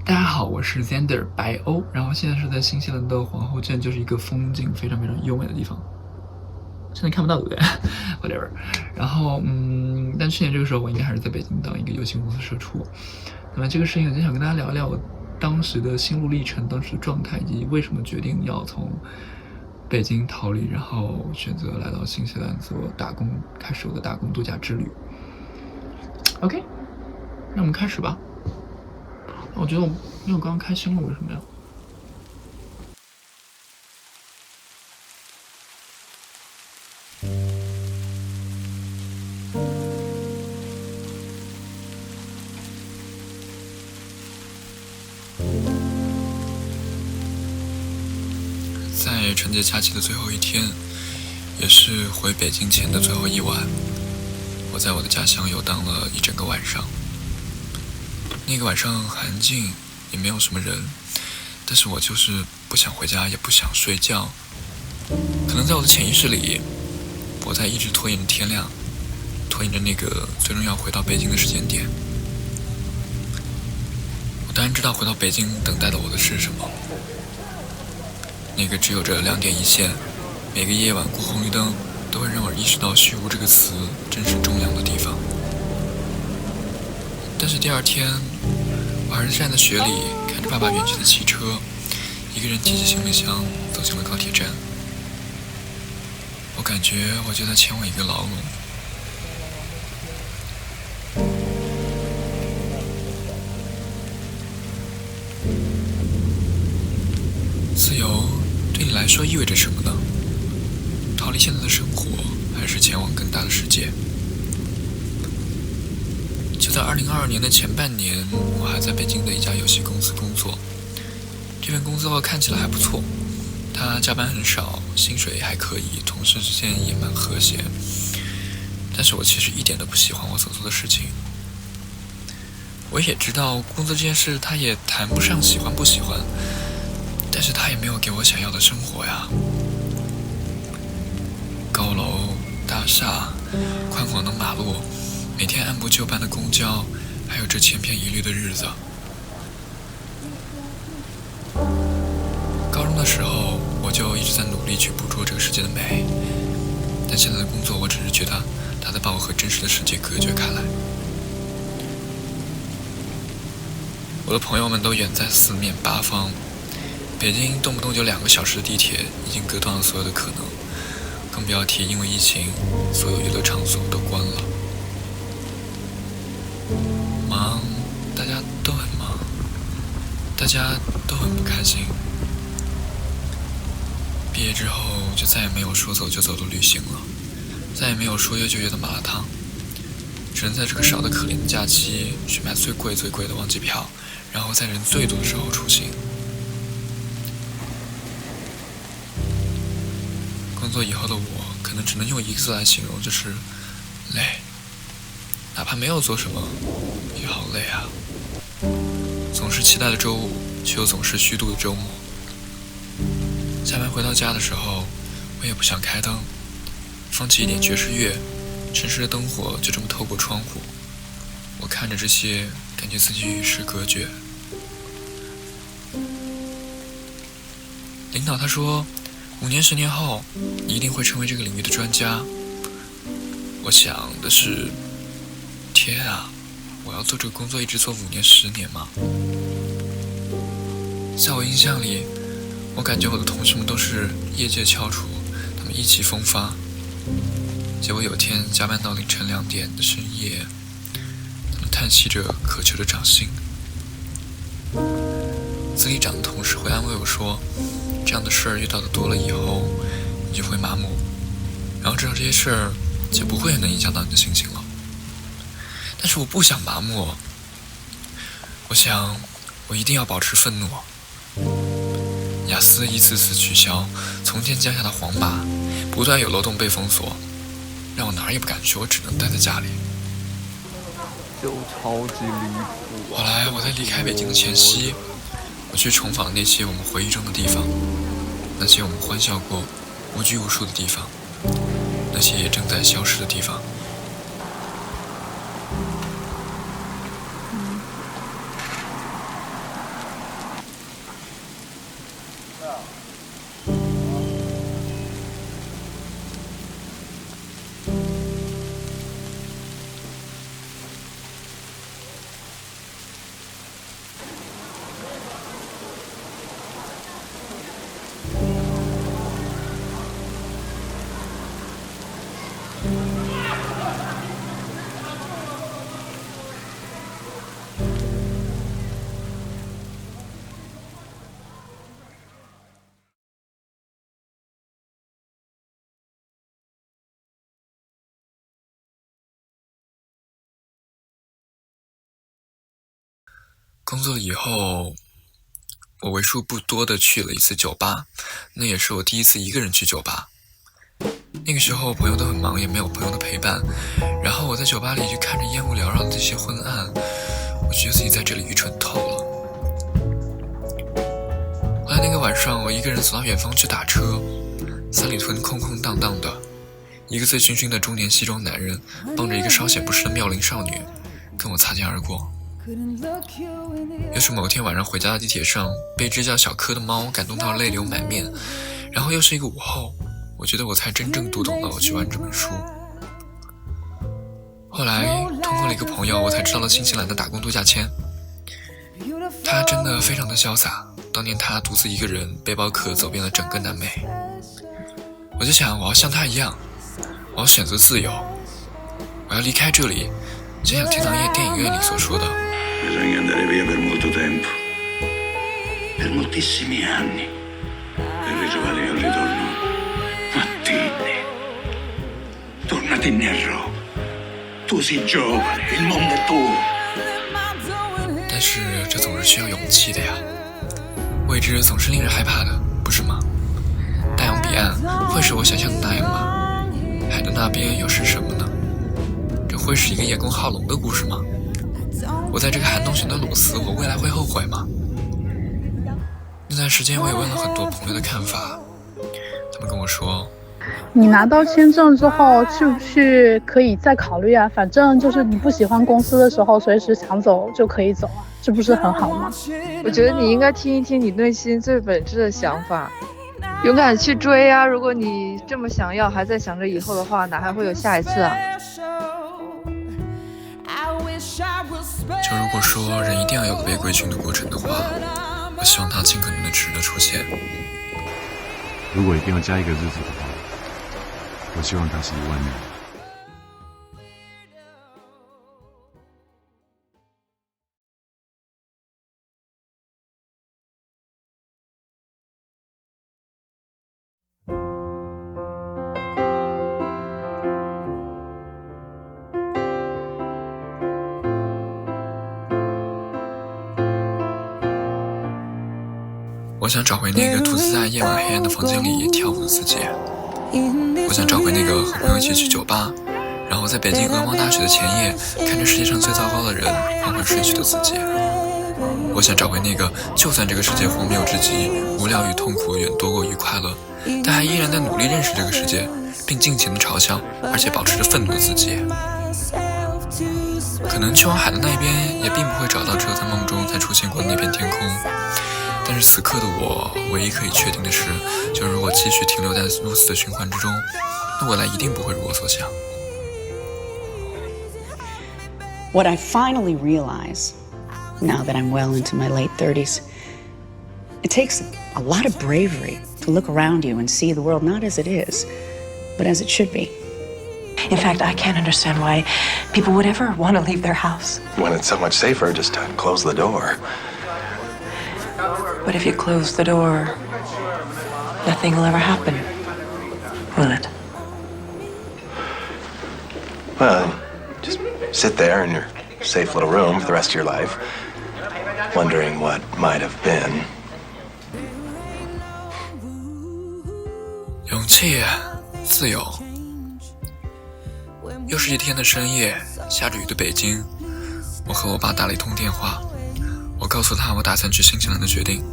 大家好，我是 Zander 白欧，然后现在是在新西兰的皇后镇，就是一个风景非常非常优美的地方。现在看不到对不对？whatever。然后但去年这个时候我应该还是在北京当一个游戏公司社畜。那么这个事情我就想跟大家聊一聊我当时的心路历程、当时的状态，以及为什么决定要从北京逃离，然后选择来到新西兰做打工，开始我的打工度假之旅。OK， 那我们开始吧。我觉得因为我刚刚开心了，为什么呀？在春节假期的最后一天，也是回北京前的最后一晚，我在我的家乡游荡了一整个晚上。那个晚上很安静，也没有什么人，但是我就是不想回家，也不想睡觉。可能在我的潜意识里，我在一直拖延着天亮，拖延着那个最终要回到北京的时间点。我当然知道回到北京等待的我的是什么，那个只有着2点一线，每个夜晚过红绿灯都会让我意识到虚无这个词真是重要的地方。但是第二天，我还是站在雪里，看着爸爸远去的汽车，一个人提起行李箱走进了高铁站。我感觉我就在前往一个牢笼。自由对你来说意味着什么呢？逃离现在的生活，还是前往更大的世界？就在2022年的前半年，我还在北京的一家游戏公司工作。这份工作看起来还不错，他加班很少，薪水还可以，同事之间也蛮和谐。但是我其实一点都不喜欢我所做的事情。我也知道工作这件事，他也谈不上喜欢不喜欢，但是他也没有给我想要的生活呀。高楼大厦，宽广的马路，每天按部就班的公交，还有这千篇一律的日子。高中的时候，我就一直在努力去捕捉这个世界的美，但现在的工作，我只是觉得它在把我和真实的世界隔绝开来。我的朋友们都远在四面八方，北京动不动就2个小时的地铁，已经隔断了所有的可能，更不要提因为疫情，所有娱乐场所都关了。忙，大家都很忙，大家都很不开心。毕业之后就再也没有说走就走的旅行了，再也没有说约就约的麻辣烫，只能在这个少得可怜的假期去买最贵最贵的旺季票，然后在人最多的时候出行。工作以后的我可能只能用一个字来形容，就是累。哪怕没有做什么，也好累啊。总是期待的周五，却又总是虚度的周末。下班回到家的时候，我也不想开灯，放起一点爵士乐，城市的灯火就这么透过窗户，我看着这些，感觉自己与世隔绝。领导他说，5年10年后，你一定会成为这个领域的专家。我想的是，天啊，我要做这个工作一直做5年10年吗？在我印象里，我感觉我的同事们都是业界翘楚，他们意气风发。结果有天加班到凌晨2点的深夜，他们叹息着渴求着涨薪。资历长的同事会安慰我说，这样的事儿遇到的多了以后，你就会麻木，然后知道这些事儿就不会能影响到你的心情了。但是我不想麻木，我想我一定要保持愤怒。雅思一次次取消，从天降下的黄马，不断有漏洞被封锁，让我哪儿也不敢去，我只能待在家里。就超级离谱。后来我在离开北京的前夕，我去重访那些我们回忆中的地方，那些我们欢笑过、无拘无束的地方，那些也正在消失的地方。工作了以后，我为数不多的去了一次酒吧，那也是我第一次一个人去酒吧。那个时候朋友都很忙，也没有朋友的陪伴，然后我在酒吧里就看着烟雾缭绕的这些昏暗，我觉得自己在这里愚蠢透了。后来那个晚上，我一个人走到远方去打车，三里屯空空荡荡的，一个醉醺醺的中年西装男人帮着一个稍显不适的妙龄少女跟我擦肩而过。又是某天晚上回家的地铁上，被一只叫小柯的猫感动到泪流满面，然后又是一个午后，我觉得我才真正读懂了我去玩这本书。后来通过了一个朋友，我才知道了新西兰的打工度假签，他真的非常的潇洒。当年他独自一个人背包客走遍了整个南美，我就想我要像他一样，我要选择自由，我要离开这里，就像天堂夜电影院里所说的。Bisogna andare via per molto tempo, per moltissimi anni, per ritrovare il ritorno. Mattinne, torna Tinnerro, tu sei giovane, il mondo è tuo. 但是这总是需要勇气的呀，未知总是令人害怕的，不是吗？大洋彼岸会是我想象的那样吗？海的那边又是什么呢？这会是一个叶公好龙的故事吗？我在这个寒冬选择裸辞，我未来会后悔吗？那段时间我也问了很多朋友的看法，他们跟我说，你拿到签证之后去不去可以再考虑啊，反正就是你不喜欢公司的时候随时想走就可以走啊，这不是很好吗？我觉得你应该听一听你内心最本质的想法，勇敢去追啊！如果你这么想要，还在想着以后的话，哪还会有下一次啊？就如果说人一定要有个被规训的过程的话，我希望它尽可能的值得出现。如果一定要加一个日子的话，我希望它是1万年。我想找回那个独自在夜晚黑暗的房间里跳舞的自己，我想找回那个和朋友一起去酒吧，然后在北京鹅毛大雪的前夜看着世界上最糟糕的人缓缓睡去的自己。我想找回那个就算这个世界荒谬至极，无聊与痛苦远多过于快乐，但还依然在努力认识这个世界，并尽情的嘲笑而且保持着愤怒的自己。可能去往海的那一边也并不会找到只有在梦中才出现过的那片天空，但是此刻的我唯一可以确定的是，就是如果继续停留在如此的循环之中，那未来一定不会如我所想。 What I finally realize, now that I'm well into my late 30s, it takes a lot of bravery to look around you and see the world not as it is, but as it should be. In fact, I can't understand why people would ever want to leave their house. When it's so much safer just to close the door. But if you close the door, nothing will ever happen, will it? Well, just sit there in your safe little room for the rest of your life, wondering what might have been. 勇气，自由。又是一天的深夜，下着雨的北京，我和我爸打了一通电话，我告诉他我打算去新西兰的决定。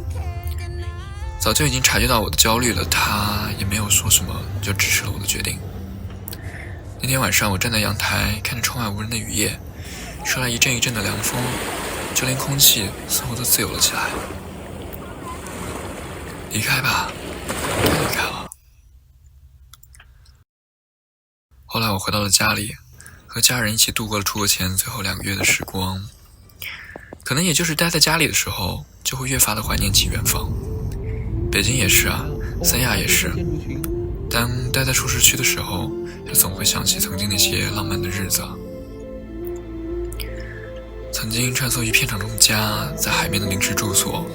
早就已经察觉到我的焦虑了，他也没有说什么，就支持了我的决定。那天晚上，我站在阳台，看着窗外无人的雨夜，吹来一阵一阵的凉风，就连空气似乎都自由了起来。离开吧，该离开了。后来我回到了家里，和家人一起度过了出国前最后2个月的时光。可能也就是待在家里的时候，就会越发的怀念起远方。北京也是啊，三亚也是。当待在舒适区的时候，就总会想起曾经那些浪漫的日子。曾经穿梭于片场中的家，在海边的临时住所，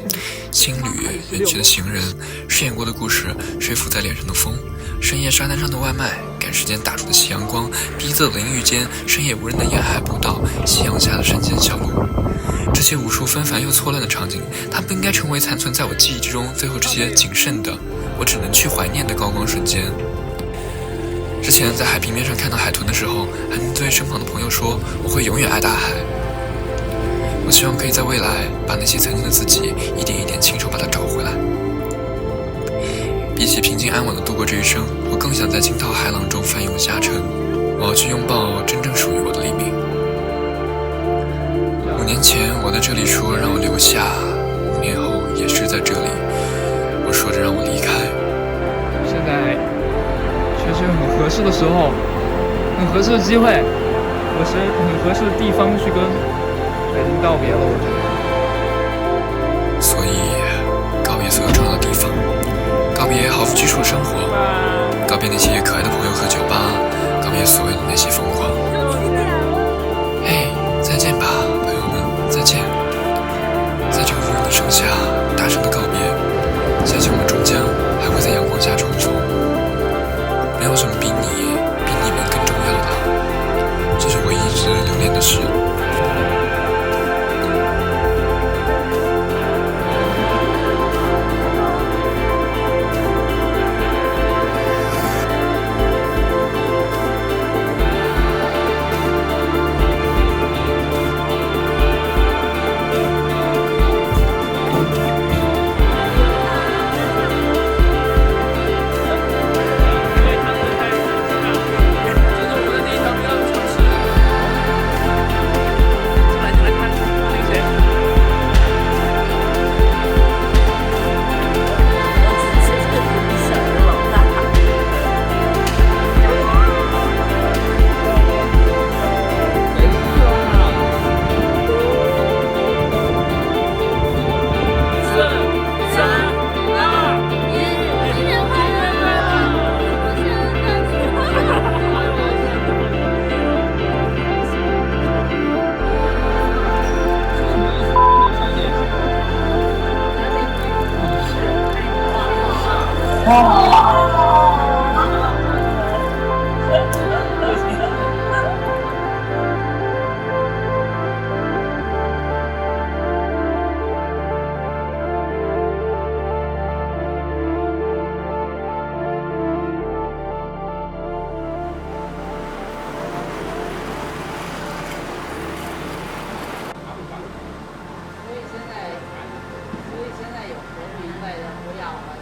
青旅，远去的行人，饰演过的故事，水拂在脸上的风，深夜沙滩上的外卖。赶时间打出的夕阳光，逼仄的淋浴间，深夜无人的沿海步道，夕阳下的山间小路，这些无数纷繁又错乱的场景，它不应该成为残存在我记忆之中最后这些仅剩的，我只能去怀念的高光瞬间。之前在海平面上看到海豚的时候，还能对身旁的朋友说，我会永远爱大海。我希望可以在未来把那些曾经的自己一点一点亲手把它找回来。比起平静安稳的度过这一生，我更想在惊涛骇浪中翻涌下沉。我要去拥抱真正属于我的黎明。5年前我在这里说让我留下，5年后也是在这里，我说着让我离开。现在确实很合适的时候，很合适的机会，很合适的地方去跟北京道别了，我觉得。所以告别所有重要的地方，告别毫无拘束的生活，告别那些可爱的朋友和酒吧，告别所有的那些疯狂。嘿，再见吧，朋友们，再见。在这个无人的盛夏，大声的告别，相信我们终将还会在阳光下重逢。没有什么比你们更重要的，这是我一直留恋的事。所以现在有活明白的不要了。